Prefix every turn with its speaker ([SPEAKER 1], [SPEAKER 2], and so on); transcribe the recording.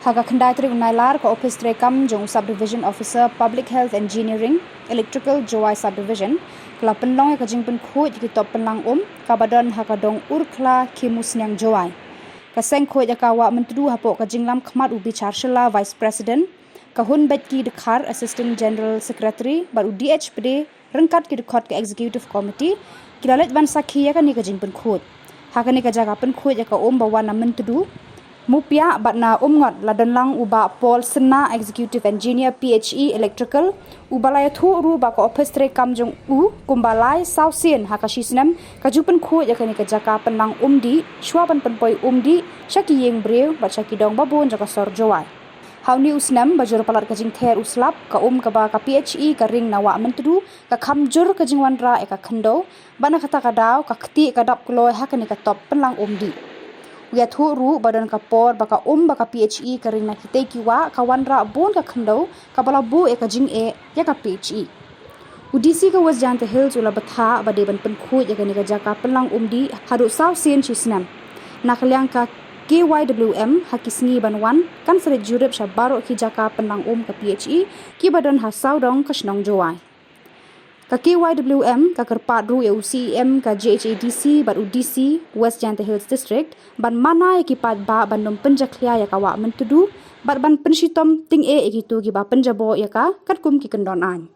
[SPEAKER 1] Haga kendai tri unailar ke office trekam jong subdivision officer public health engineering electrical Jowai subdivision kala penlong ke Jingpynkhuid ki top penlang kabadan hakadong urkla kimusnyang Jowai. Kaseng khoi ka wa mentudu hapo ka jinglam khmat ubi charshela vice president kahun bet ki dekhar assistant general secretary baru DHPD rengkat ki dekhot ke executive committee kilalet ban Sakhi ya ka ni ka Jingpynkhuid. Hakani ka jaga Jingpynkhuid ya ka bawana mentudu Mupia batna ngot ladanlang uba Paul Sena executive engineer PHE electrical ubalaya thu ru ba ko office tre kamjong kumbalai sausian hakashisnam Jingpynkhuid yakani ka jaka penlang di shwaban penpoi di shaki yeng breu ba shaki dong babun jaka sor Jowai hauni usnam bajur palat ka jingther uslap ka ba ka PHE ka ring nawa mentudu ka khamjur ka jingwanra ka khando bana kata kadau ka khti ka dap kloi hakani ka top penlang di Wia thu ru badan kapor baka baka PHE karing na kitay kiwa kawanra bon ka khando kabalabu ka jing ya ka PHE. UDC ka was jante hills ula batha bade ban Jingpynkhuid ya ka ni ka jaka penlang di hadu saw sin chisnam. Nakalyang ka Kywm hakisngi banwan kan sere jurip sha baro ki jaka penlang ka PHE ki badan ha saudong ka Shillong Jowai. Ka Kywm ka kerpat ru UCM ka JHADC bar UDC West Jante Hills District ban mana ekipat ba bandom penjaklia ya kawa mentudu ban penshitom ting ekitu ki ba penjabo ya ka katkum ki kendon an.